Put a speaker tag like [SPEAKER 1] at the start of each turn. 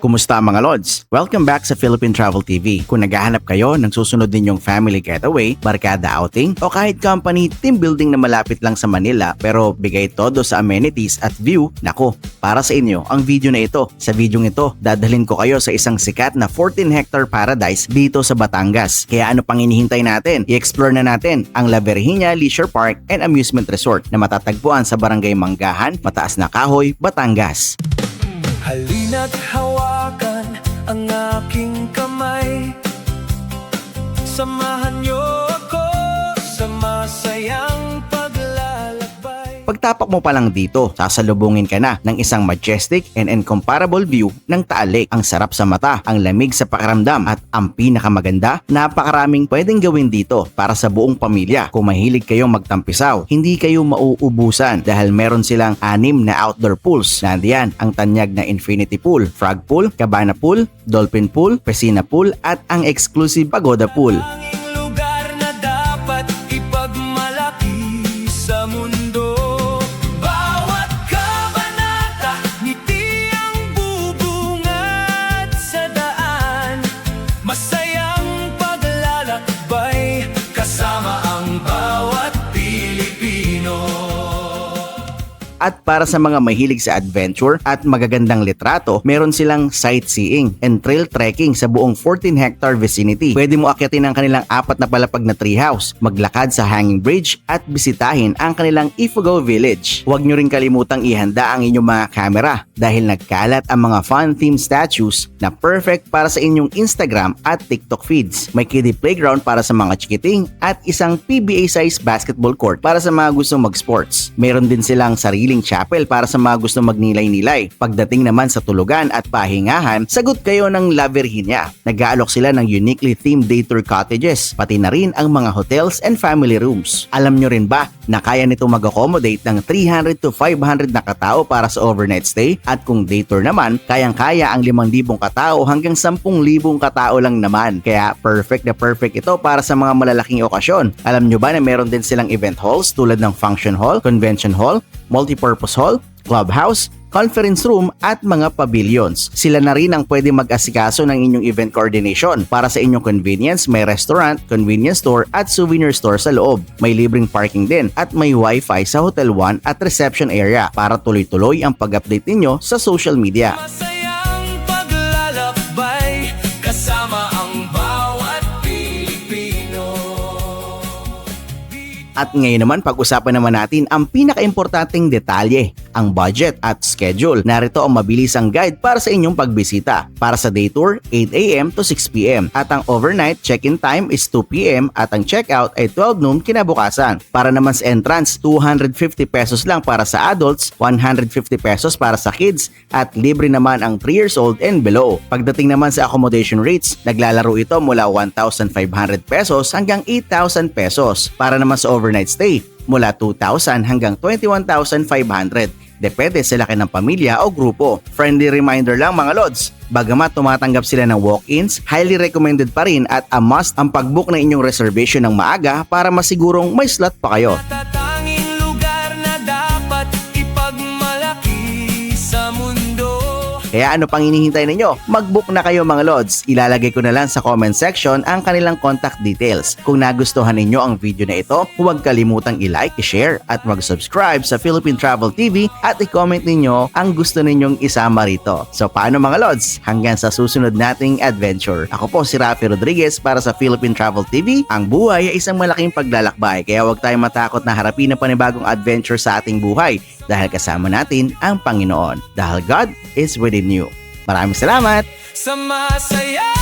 [SPEAKER 1] Kumusta mga Lods? Welcome back sa Philippine Travel TV. Kung naghahanap kayo ng susunod ninyong family getaway, barkada outing, o kahit company team building na malapit lang sa Manila pero bigay todo sa amenities at view, nako, para sa inyo ang video na ito. Sa video ito, dadalhin ko kayo sa isang sikat na 14-hectare paradise dito sa Batangas. Kaya ano pang hinihintay natin? I-explore na natin ang La Virginia Leisure Park and Amusement Resort na matatagpuan sa Barangay Manggahan, Mataas na Kahoy, Batangas.
[SPEAKER 2] Halina't hawakan ang aking kamay, samahan niyo ako sa masayang paglalakbay.
[SPEAKER 1] Pagtapak mo pa lang dito, sasalubungin ka na ng isang majestic and incomparable view ng Taal Lake. Ang sarap sa mata, ang lamig sa pakiramdam at ang pinakamaganda, napakaraming pwedeng gawin dito para sa buong pamilya. Kung mahilig kayong magtampisaw, hindi kayo mauubusan dahil meron silang 6 na outdoor pools. Nandiyan ang tanyag na Infinity Pool, Frog Pool, Cabana Pool, Dolphin Pool, Piscina Pool at ang exclusive Pagoda Pool.
[SPEAKER 2] Tanging lugar na dapat ipagmalaki sa mundo. Bawat kabanata, ngiti ang bubungad sa daan. Masayang paglalakbay kasama ang bawat Pilipino.
[SPEAKER 1] At para sa mga mahilig sa adventure at magagandang litrato, meron silang sightseeing and trail trekking sa buong 14-hectare vicinity. Pwede mo akyatin ang kanilang 4 na palapag na treehouse, maglakad sa hanging bridge at bisitahin ang kanilang Ifugao Village. Huwag nyo rin kalimutang ihanda ang inyong mga camera dahil nagkalat ang mga fun-themed statues na perfect para sa inyong Instagram at TikTok feeds. May kiddie playground para sa mga chikiting at isang PBA-size basketball court para sa mga gustong mag-sports. Meron din silang sariling chapel para sa mga gustong magnilay-nilay. Pagdating naman sa tulugan at pahingahan, sagot kayo ng La Virginia. Nag-aalok sila ng uniquely themed day tour cottages, pati na rin ang mga hotels and family rooms. Alam nyo rin ba na kaya nito mag-accommodate ng 300 to 500 na katao para sa overnight stay? At kung day tour naman, kayang-kaya ang 5,000 katao hanggang 10,000 katao lang naman. Kaya perfect na perfect ito para sa mga malalaking okasyon. Alam nyo ba na meron din silang event halls tulad ng function hall, convention hall, multipurpose hall, clubhouse, conference room at mga pavilions. Sila na rin ang pwede mag-asikaso ng inyong event coordination. Para sa inyong convenience, may restaurant, convenience store at souvenir store sa loob. May libreng parking din at may wifi sa Hotel 1 at reception area para tuloy-tuloy ang pag-update ninyo sa social media.
[SPEAKER 2] Masayang paglalakbay kasama ang bawat Pilipino.
[SPEAKER 1] At ngayon naman, pag-usapan naman natin ang pinaka-importanting detalye, ang budget at schedule. Narito ang mabilisang guide para sa inyong pagbisita. Para sa day tour, 8 AM to 6 PM. At ang overnight check-in time is 2 PM at ang check-out ay 12 noon kinabukasan. Para naman sa entrance, 250 pesos lang para sa adults, 150 pesos para sa kids, at libre naman ang 3 years old and below. Pagdating naman sa accommodation rates, naglalaro ito mula 1,500 pesos hanggang 8,000 pesos. Para naman sa overnight stay, mula 2,000 hanggang 21,500. Depende sa laki ng pamilya o grupo. Friendly reminder lang mga Lods, bagamat tumatanggap sila ng walk-ins, highly recommended pa rin at a must ang pag-book ng inyong reservation ng maaga para masigurong may slot pa kayo.
[SPEAKER 2] Matatanging lugar na dapat ipagmalaki sa mundo.
[SPEAKER 1] Kaya ano pang hinihintay ninyo? Mag-book na kayo mga Lods. Ilalagay ko na lang sa comment section ang kanilang contact details. Kung nagustuhan ninyo ang video na ito, huwag kalimutang i-like, i-share at mag-subscribe sa Philippine Travel TV at i-comment ninyo ang gusto ninyong isama rito. So paano mga Lods? Hanggang sa susunod nating adventure. Ako po si Rafi Rodriguez para sa Philippine Travel TV. Ang buhay ay isang malaking paglalakbay kaya huwag tayong matakot na harapin ang panibagong adventure sa ating buhay dahil kasama natin ang Panginoon. Dahil God is within you. Maraming salamat!
[SPEAKER 2] Sa masaya